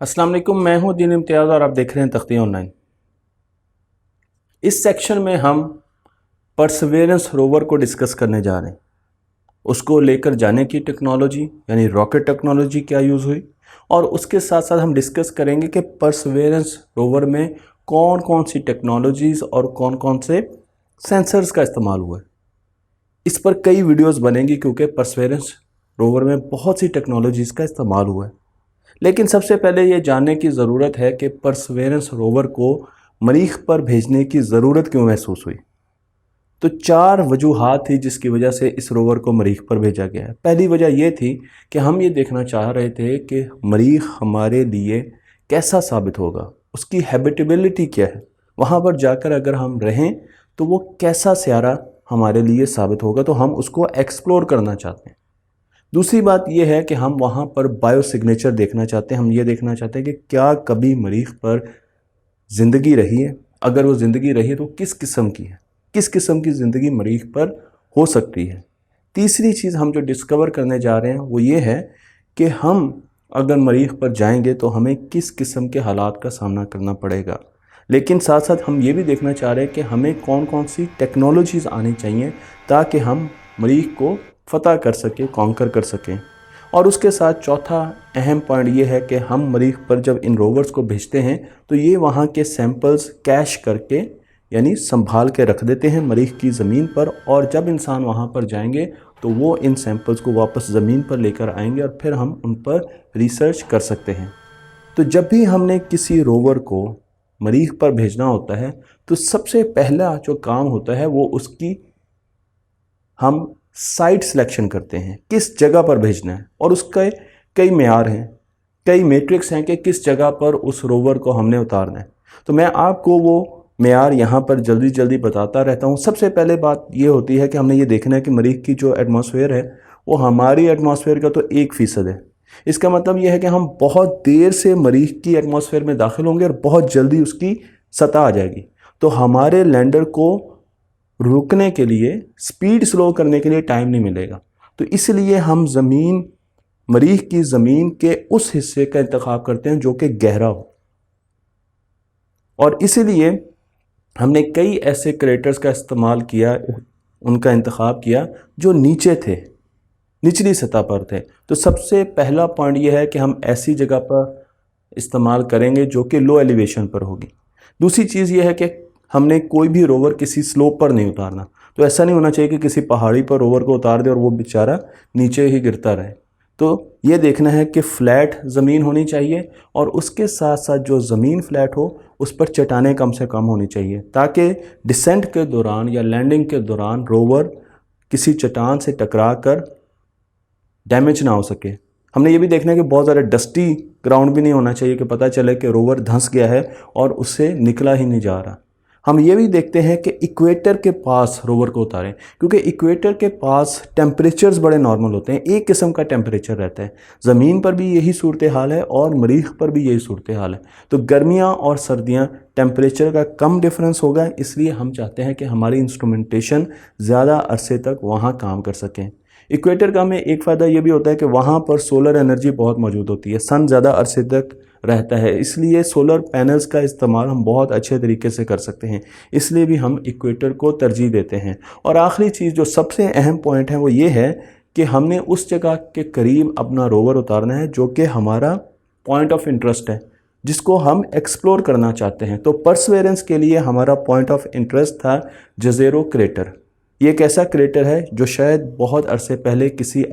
अस्सलाम वालेकुम, मैं हूं दीन इम्तियाज़ और आप देख रहे हैं तख्ती ऑनलाइन। इस सेक्शन में हम परसेवेरेंस रोवर को डिस्कस करने जा रहे हैं। उसको लेकर जाने की टेक्नोलॉजी यानी रॉकेट टेक्नोलॉजी क्या यूज़ हुई, और उसके साथ साथ हम डिस्कस करेंगे कि परसेवेरेंस रोवर में कौन कौन सी टेक्नोलॉजीज़ और कौन कौन से सेंसर्स का इस्तेमाल हुआ है। इस पर कई वीडियोस बनेंगी क्योंकि परसेवेरेंस रोवर में बहुत सी टेक्नोलॉजीज़ का इस्तेमाल हुआ है। लेकिन सबसे पहले ये जानने की ज़रूरत है कि परसेवेरेंस रोवर को मरीख पर भेजने की ज़रूरत क्यों महसूस हुई। तो 4 वजूहात थी जिसकी वजह से इस रोवर को मरीख पर भेजा गया है। पहली वजह यह थी कि हम ये देखना चाह रहे थे कि मरीख हमारे लिए कैसा साबित होगा, उसकी हैबिटेबिलिटी क्या है, वहाँ पर जाकर अगर हम रहें तो वो कैसा सियारा हमारे लिए साबित होगा, तो हम उसको एक्सप्लोर करना चाहते हैं। दूसरी बात यह है कि हम वहाँ पर बायो सिग्नेचर देखना चाहते हैं। हम ये देखना चाहते हैं कि क्या कभी मरीख पर ज़िंदगी रही है, अगर वो ज़िंदगी रही है तो किस किस्म की है, किस किस्म की ज़िंदगी मरीख पर हो सकती है। तीसरी चीज़ हम जो डिस्कवर करने जा रहे हैं वो ये है कि हम अगर मरीख पर जाएंगे तो हमें किस किस्म के हालात का सामना करना पड़ेगा। लेकिन साथ साथ हम ये भी देखना चाह रहे हैं कि हमें कौन कौन सी टेक्नोलॉजीज़ आनी चाहिए ताकि हम मरीख को फ़तह कर सकें, कॉन्कर कर सकें। और उसके साथ चौथा अहम पॉइंट ये है कि हम मरीख पर जब इन रोवर्स को भेजते हैं तो ये वहाँ के सैंपल्स कैश करके यानी संभाल के रख देते हैं मरीख की ज़मीन पर, और जब इंसान वहाँ पर जाएंगे तो वो इन सैंपल्स को वापस ज़मीन पर लेकर आएंगे और फिर हम उन पर रिसर्च कर सकते हैं। तो जब भी हमने किसी रोवर को मरीख पर भेजना होता है तो सबसे पहला जो काम होता है वो उसकी हम साइट सिलेक्शन करते हैं, किस जगह पर भेजना है। और उसके कई मेयार हैं, कई मैट्रिक्स हैं कि किस जगह पर उस रोवर को हमने उतारना है। तो मैं आपको वो मेयार यहाँ पर जल्दी जल्दी बताता रहता हूँ। सबसे पहले बात ये होती है कि हमने ये देखना है कि मरीख की जो एटमॉस्फेयर है वो हमारी एटमॉस्फेयर का तो 1% है। इसका मतलब यह है कि हम बहुत देर से मरीख की एटमॉस्फेयर में दाखिल होंगे और बहुत जल्दी उसकी सतह आ जाएगी। तो हमारे लैंडर को रुकने के लिए, स्पीड स्लो करने के लिए टाइम नहीं मिलेगा। तो इसलिए हम मरीख की ज़मीन के उस हिस्से का इंतखाब करते हैं जो कि गहरा हो, और इसीलिए हमने कई ऐसे क्रेटर्स का इस्तेमाल किया, उनका इंतखाब किया जो नीचे थे, निचली सतह पर थे। तो सबसे पहला पॉइंट यह है कि हम ऐसी जगह पर इस्तेमाल करेंगे जो कि लो एलिवेशन पर होगी। दूसरी चीज़ यह है कि हमने कोई भी रोवर किसी स्लोप पर नहीं उतारना। तो ऐसा नहीं होना चाहिए कि किसी पहाड़ी पर रोवर को उतार दे और वो बेचारा नीचे ही गिरता रहे। तो ये देखना है कि फ्लैट ज़मीन होनी चाहिए, और उसके साथ साथ जो ज़मीन फ्लैट हो उस पर चट्टानें कम से कम होनी चाहिए ताकि डिसेंट के दौरान या लैंडिंग के दौरान रोवर किसी चट्टान से टकरा कर डैमेज ना हो सके। हमने ये भी देखना है कि बहुत ज़्यादा डस्टी ग्राउंड भी नहीं होना चाहिए कि पता चले कि रोवर धंस गया है और उससे निकला ही नहीं जा रहा। हम ये भी देखते हैं कि इक्वेटर के पास रोवर को उतारें, क्योंकि इक्वेटर के पास टेम्परेचर्स बड़े नॉर्मल होते हैं, एक किस्म का टेम्परेचर रहता है। ज़मीन पर भी यही सूरत हाल है और मरीख पर भी यही सूरत हाल है। तो गर्मियाँ और सर्दियाँ टेम्परेचर का कम डिफरेंस होगा, इसलिए हम चाहते हैं कि हमारी इंस्ट्रूमेंटेशन ज़्यादा अरसे तक वहाँ काम कर सकें। इक्वेटर का में एक फ़ायदा ये भी होता है कि वहाँ पर सोलर एनर्जी बहुत मौजूद होती है, सन ज़्यादा अरसे तक रहता है, इसलिए सोलर पैनल्स का इस्तेमाल हम बहुत अच्छे तरीके से कर सकते हैं। इसलिए भी हम इक्वेटर को तरजीह देते हैं। और आखिरी चीज़ जो सबसे अहम पॉइंट है वो ये है कि हमने उस जगह के करीब अपना रोवर उतारना है जो कि हमारा पॉइंट ऑफ इंटरेस्ट है, जिसको हम एक्सप्लोर करना चाहते हैं। तो परसेवेरेंस के लिए हमारा पॉइंट ऑफ इंटरेस्ट था जज़ीरो क्रेटर। ये एक ऐसा क्रेटर है जो शायद बहुत अरसे पहले किसी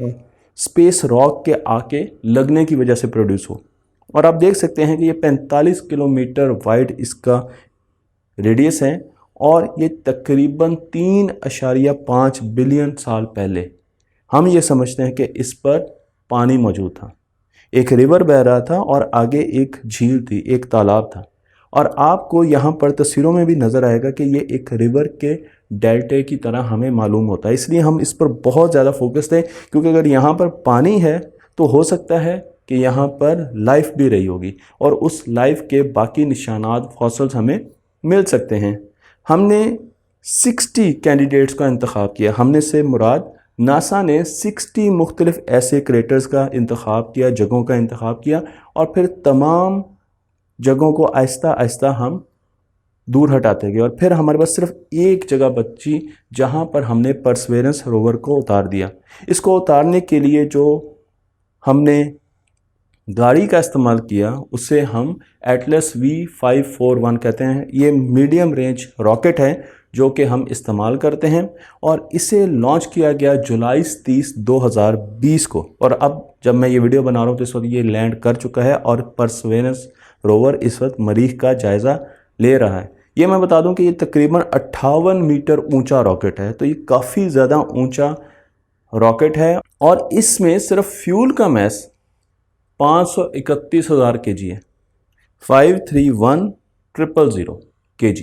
स्पेस रॉक के आके लगने की वजह से प्रोड्यूस हो। और आप देख सकते हैं कि ये 45 किलोमीटर वाइड इसका रेडियस है, और ये तकरीबन 3.5 बिलियन साल पहले हम ये समझते हैं कि इस पर पानी मौजूद था। एक रिवर बह रहा था और आगे एक झील थी, एक तालाब था। और आपको यहाँ पर तस्वीरों में भी नज़र आएगा कि ये एक रिवर के डेल्टे की तरह हमें मालूम होता है। इसलिए हम इस पर बहुत ज़्यादा फोकस थे, क्योंकि अगर यहाँ पर पानी है तो हो सकता है कि यहाँ पर लाइफ भी रही होगी, और उस लाइफ के बाकी निशानात, फॉसिल्स हमें मिल सकते हैं। हमने 60 कैंडिडेट्स का इंतखाब किया। हमने से मुराद नासा ने 60 मुख्तलिफ ऐसे क्रेटर्स का इंतखाब किया, जगहों का इंतखाब किया, और फिर तमाम जगहों को आहिस्ता आहिस्ता हम दूर हटाते गए और फिर हमारे पास सिर्फ एक जगह बची जहां पर हमने परसेवरेंस रोवर को उतार दिया। इसको उतारने के लिए जो हमने गाड़ी का इस्तेमाल किया उसे हम एटलस V541 कहते हैं। ये मीडियम रेंज रॉकेट है जो कि हम इस्तेमाल करते हैं और इसे लॉन्च किया गया जुलाई 30, 2020 को। और अब जब मैं ये वीडियो बना रहा हूँ तो इस वक्त ये लैंड कर चुका है और परसेवरेंस रोवर इस वक्त मरीख का जायज़ा ले रहा है। ये मैं बता दूं कि ये तकरीबन 58 मीटर ऊंचा रॉकेट है, तो ये काफ़ी ज़्यादा ऊंचा रॉकेट है और इसमें सिर्फ फ्यूल का मैस 531,000 kg है, 531,000 kg।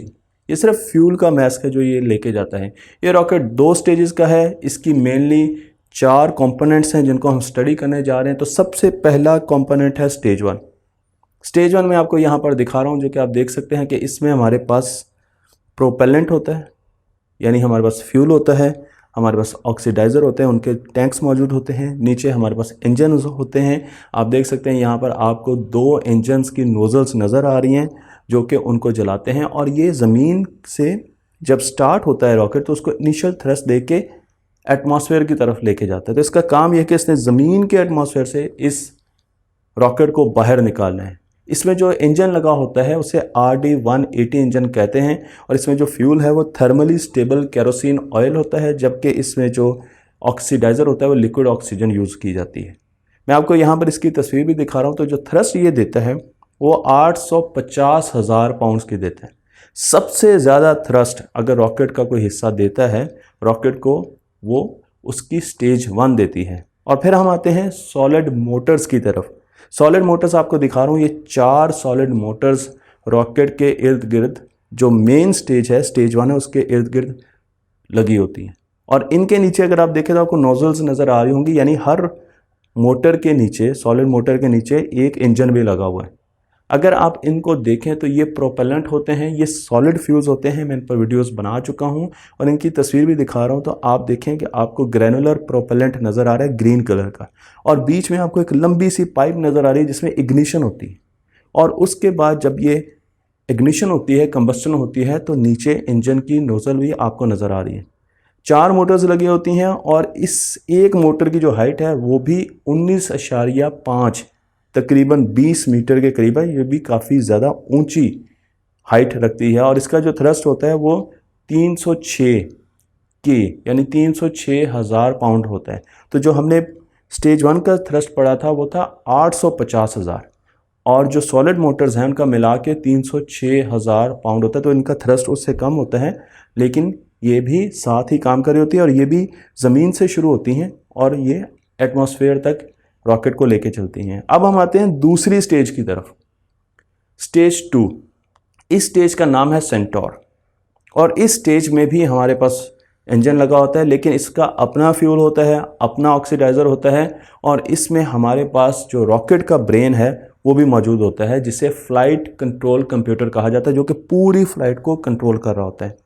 ये सिर्फ फ्यूल का मैस है जो ये लेके जाता है। ये रॉकेट 2 स्टेजेस का है। इसकी मेनली 4 कंपोनेंट्स हैं जिनको हम स्टडी करने जा रहे हैं। तो सबसे पहला कंपोनेंट है स्टेज 1। स्टेज 1 में आपको यहाँ पर दिखा रहा हूँ जो कि आप देख सकते हैं कि इसमें हमारे पास प्रोपेलेंट होता है, यानी हमारे पास फ्यूल होता है, हमारे पास ऑक्सीडाइज़र होते हैं, उनके टैंक्स मौजूद होते हैं, नीचे हमारे पास इंजन होते हैं। आप देख सकते हैं यहाँ पर आपको 2 इंजन्स की नोज़ल्स नज़र आ रही हैं जो कि उनको जलाते हैं और ये ज़मीन से जब स्टार्ट होता है रॉकेट तो उसको इनिशियल थ्रस्ट दे के एटमॉस्फेयर की तरफ लेके जाता है। तो इसका काम यह है कि इसने ज़मीन के एटमॉस्फेयर से इस रॉकेट को बाहर निकालना है। इसमें जो इंजन लगा होता है उसे RD-180 इंजन कहते हैं और इसमें जो फ्यूल है वो थर्मली स्टेबल केरोसिन ऑयल होता है, जबकि इसमें जो ऑक्सीडाइज़र होता है वो लिक्विड ऑक्सीजन यूज़ की जाती है। मैं आपको यहाँ पर इसकी तस्वीर भी दिखा रहा हूँ। तो जो थ्रस्ट ये देता है वो 850,000 पाउंड्स की देता है। सबसे ज़्यादा थ्रस्ट अगर रॉकेट का कोई हिस्सा देता है रॉकेट को, वो उसकी स्टेज 1 देती है। और फिर हम आते हैं सॉलिड मोटर्स की तरफ। सॉलिड मोटर्स आपको दिखा रहा हूँ, ये 4 सॉलिड मोटर्स रॉकेट के इर्द गिर्द, जो मेन स्टेज है स्टेज 1 है, उसके इर्द गिर्द लगी होती हैं। और इनके नीचे अगर आप देखें तो आपको नोजल्स नज़र आ रही होंगी, यानी हर मोटर के नीचे, सॉलिड मोटर के नीचे एक इंजन भी लगा हुआ है। अगर आप इनको देखें तो ये प्रोपेलेंट होते हैं, ये सॉलिड फ्यूल्स होते हैं। मैं इन पर वीडियोस बना चुका हूं और इनकी तस्वीर भी दिखा रहा हूं। तो आप देखें कि आपको ग्रैनुलर प्रोपेलेंट नज़र आ रहा है ग्रीन कलर का और बीच में आपको एक लंबी सी पाइप नज़र आ रही है जिसमें इग्निशन होती है। और उसके बाद जब ये इग्निशन होती है, कंबस्टन होती है, तो नीचे इंजन की नोजल भी आपको नज़र आ रही है। 4 मोटर्स लगी होती हैं और इस एक मोटर की जो हाइट है वो भी 19.5 तकरीबन 20 मीटर के करीब है। ये भी काफ़ी ज़्यादा ऊंची हाइट रखती है और इसका जो थ्रस्ट होता है वो 306 के यानी 306,000 पाउंड होता है। तो जो हमने स्टेज 1 का थ्रस्ट पढ़ा था वो था 850,000 और जो सॉलिड मोटर्स हैं उनका मिला के 306,000 पाउंड होता है। तो इनका थ्रस्ट उससे कम होता है, लेकिन ये भी साथ ही काम कर रही होती है और ये भी ज़मीन से शुरू होती हैं और ये एटमॉस्फेयर तक रॉकेट को लेके चलती हैं। अब हम आते हैं दूसरी स्टेज की तरफ, स्टेज 2। इस स्टेज का नाम है सेंटोर और इस स्टेज में भी हमारे पास इंजन लगा होता है, लेकिन इसका अपना फ्यूल होता है, अपना ऑक्सीडाइज़र होता है और इसमें हमारे पास जो रॉकेट का ब्रेन है वो भी मौजूद होता है, जिसे फ्लाइट कंट्रोल कंप्यूटर कहा जाता है, जो कि पूरी फ्लाइट को कंट्रोल कर रहा होता है।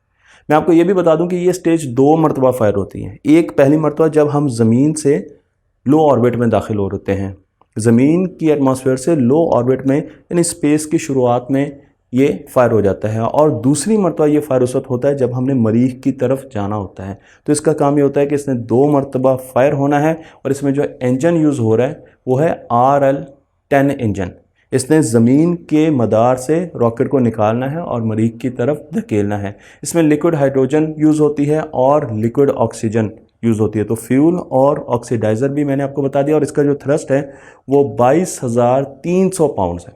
मैं आपको ये भी बता दूं कि ये स्टेज 2 मरतबा फायर होती है। एक पहली मरतबा जब हम ज़मीन से लो ऑर्बिट में दाखिल हो होते हैं, ज़मीन की एटमॉस्फेयर से लो ऑर्बिट में यानी स्पेस की शुरुआत में ये फायर हो जाता है। और दूसरी मरतबा ये फायर उस वक्त होता है जब हमने मरीख की तरफ जाना होता है। तो इसका काम ये होता है कि इसने 2 मरतबा फायर होना है और इसमें जो इंजन यूज़ हो रहा है वो है RL-10 इंजन। इसने ज़मीन के मदार से रॉकेट को निकालना है और मरीख की तरफ धकेलना है। इसमें लिक्विड हाइड्रोजन यूज़ होती है और लिक्विड ऑक्सीजन यूज़ होती है। तो फ्यूल और ऑक्सीडाइज़र भी मैंने आपको बता दिया और इसका जो थ्रस्ट है वो 22,300 पाउंड्स है।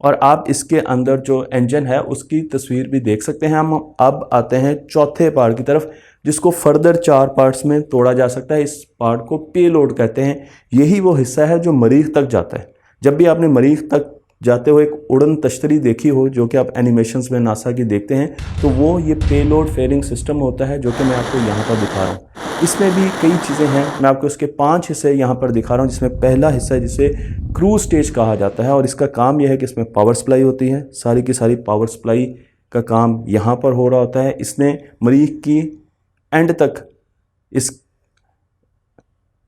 और आप इसके अंदर जो इंजन है उसकी तस्वीर भी देख सकते हैं। हम अब आते हैं चौथे पार्ट की तरफ, जिसको फर्दर 4 पार्ट्स में तोड़ा जा सकता है। इस पार्ट को पेलोड कहते हैं। यही वो हिस्सा है जो मरीख तक जाता है। जब भी आपने मरीख तक जाते हुए एक उड़न तश्तरी देखी हो, जो कि आप एनिमेशंस में नासा की देखते हैं, तो वो ये पेलोड फेयरिंग सिस्टम होता है, जो कि मैं आपको यहाँ पर दिखा रहा हूँ। इसमें भी कई चीज़ें हैं, मैं आपको इसके 5 हिस्से यहाँ पर दिखा रहा हूँ, जिसमें पहला हिस्सा है जिसे क्रूज स्टेज कहा जाता है और इसका काम यह है कि इसमें पावर सप्लाई होती है। सारी की सारी पावर सप्लाई का काम यहाँ पर हो रहा होता है। इसने मरीख की एंड तक इस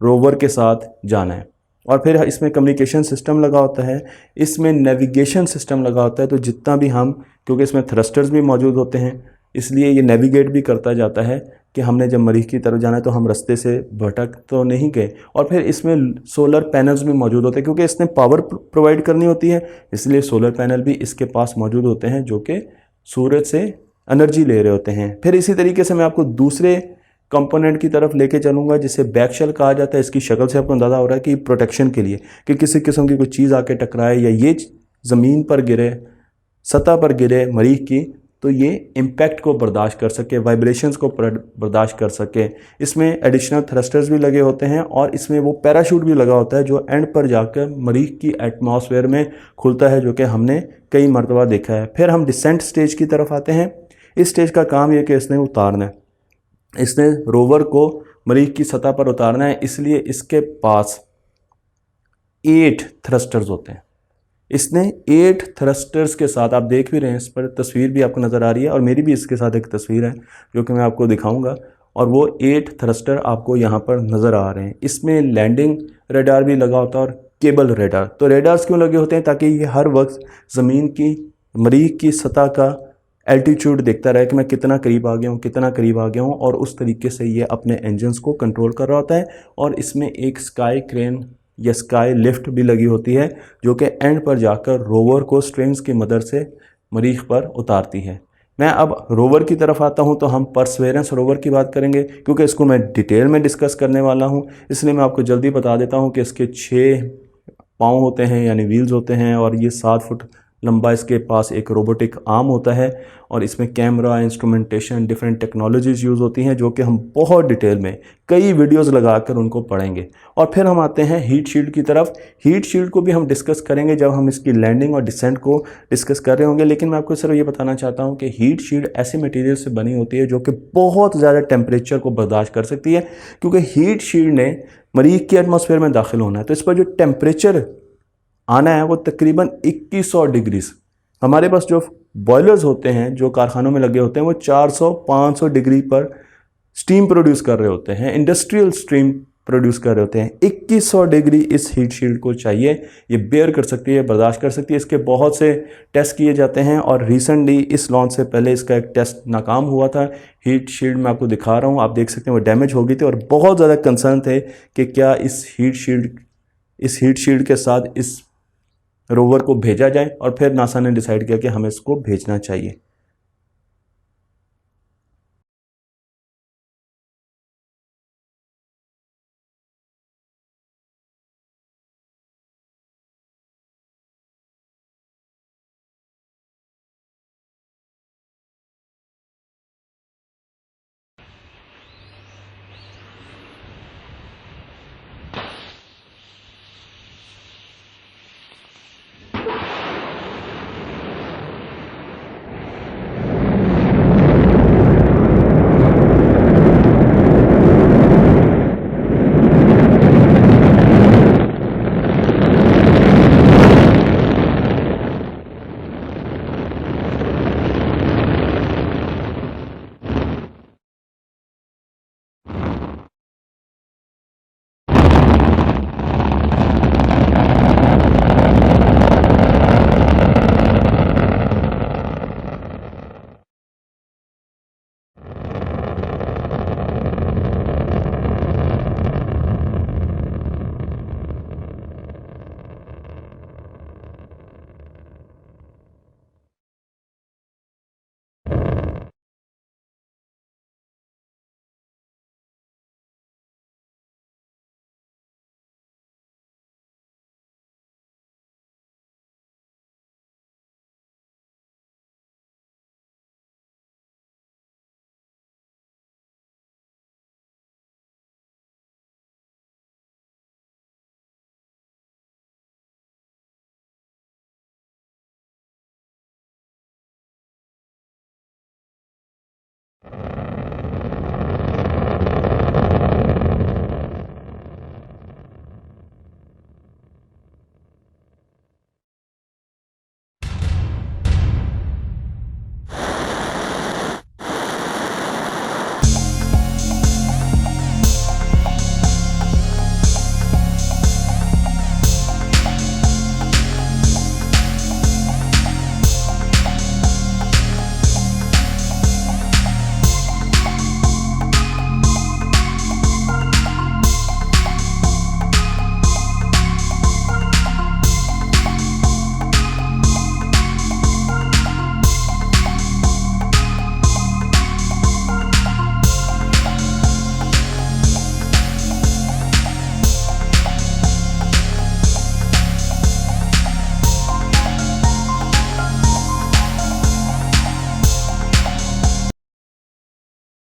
रोवर के साथ जाना है और फिर इसमें कम्युनिकेशन सिस्टम लगा होता है, इसमें नेविगेशन सिस्टम लगा होता है। तो जितना भी हम, क्योंकि इसमें थ्रस्टर्स भी मौजूद होते हैं, इसलिए ये नेविगेट भी करता जाता है कि हमने जब मरीख की तरफ जाना है तो हम रास्ते से भटक तो नहीं गए। और फिर इसमें सोलर पैनल्स भी मौजूद होते हैं, क्योंकि इसने पावर प्रोवाइड करनी होती है, इसलिए सोलर पैनल भी इसके पास मौजूद होते हैं जो कि सूरज से एनर्जी ले रहे होते हैं। फिर इसी तरीके से मैं आपको दूसरे कंपोनेंट की तरफ लेके चलूँगा जिसे बैक शेल कहा जाता है। इसकी शक्ल से आपको अंदाज़ा हो रहा है कि प्रोटेक्शन के लिए, कि किसी किस्म की कोई चीज़ आके टकराए या ये ज़मीन पर गिरे, सतह पर गिरे मरीख की, तो ये इम्पैक्ट को बर्दाश्त कर सके, वाइब्रेशंस को बर्दाश्त कर सके। इसमें एडिशनल थ्रस्टर्स भी लगे होते हैं और इसमें वो पैराशूट भी लगा होता है जो एंड पर जाकर मरीख की एटमॉस्फेयर में खुलता है, जो कि हमने कई मरतबा देखा है। फिर हम डिसेंट स्टेज की तरफ आते हैं। इस स्टेज का काम यह कि इसने उतारना है, इसने रोवर को मरीख की सतह पर उतारना है, इसलिए इसके पास 8 थ्रस्टर्स होते हैं। इसने 8 थ्रस्टर्स के साथ, आप देख भी रहे हैं, इस पर तस्वीर भी आपको नज़र आ रही है और मेरी भी इसके साथ एक तस्वीर है जो कि मैं आपको दिखाऊंगा, और वो 8 थ्रस्टर आपको यहाँ पर नज़र आ रहे हैं। इसमें लैंडिंग रेडार भी लगा होता है और केबल रेडार। तो रेडार्स क्यों लगे होते हैं? ताकि ये हर वक्त ज़मीन की, मरीख की सतह का एल्टीट्यूड देखता रहे कि मैं कितना करीब आ गया हूँ, कितना करीब आ गया हूँ, और उस तरीके से ये अपने इंजन्स को कंट्रोल कर रहा होता है। और इसमें एक स्काई क्रेन या स्काई लिफ्ट भी लगी होती है जो कि एंड पर जाकर रोवर को स्ट्रिंग्स की मदद से मरीख पर उतारती है। मैं अब रोवर की तरफ आता हूं, तो हम परसेवरेंस रोवर की बात करेंगे, क्योंकि इसको मैं डिटेल में डिस्कस करने वाला हूं। इसलिए मैं आपको जल्दी बता देता हूं कि इसके 6 पाँव होते हैं, यानी व्हील्स होते हैं, और ये 7 फुट लंबा इसके पास एक रोबोटिक आर्म होता है, और इसमें camera, instrumentation, different technologies use होती हैं जो कि हम बहुत डिटेल में कई वीडियोस लगाकर उनको पढ़ेंगे। और फिर हम आते हैं हीट शील्ड की तरफ। हीट शील्ड को भी हम डिस्कस करेंगे जब हम इसकी लैंडिंग और डिसेंट को डिस्कस कर रहे होंगे। लेकिन मैं आपको सिर्फ ये बताना चाहता हूँ कि हीट शील्ड ऐसे मटीरियल से बनी होती है जो कि बहुत ज़्यादा टेम्परेचर को बर्दाश्त कर सकती है, क्योंकि हीट शील्ड ने मरीख की एटमॉस्फेयर में दाखिल होना है। तो इस पर जो टेम्परेचर आना है वो तकरीबन 2100 डिग्रीज। हमारे पास जो बॉयलर्स होते हैं जो कारखानों में लगे होते हैं वो 400-500 डिग्री पर स्टीम प्रोड्यूस कर रहे होते हैं, इंडस्ट्रियल स्टीम प्रोड्यूस कर रहे होते हैं। 2100 डिग्री इस हीट शील्ड को चाहिए, ये बेयर कर सकती है, बर्दाश्त कर सकती है। इसके बहुत से टेस्ट किए जाते हैं और रिसेंटली इस लॉन्च से पहले इसका एक टेस्ट नाकाम हुआ था। हीट शील्ड मैं आपको दिखा रहा हूँ, आप देख सकते हैं वो डैमेज हो गई थी, और बहुत ज़्यादा कंसर्न थे कि क्या इस हीट शील्ड के साथ इस रोवर को भेजा जाए, और फिर नासा ने डिसाइड किया कि हमें इसको भेजना चाहिए।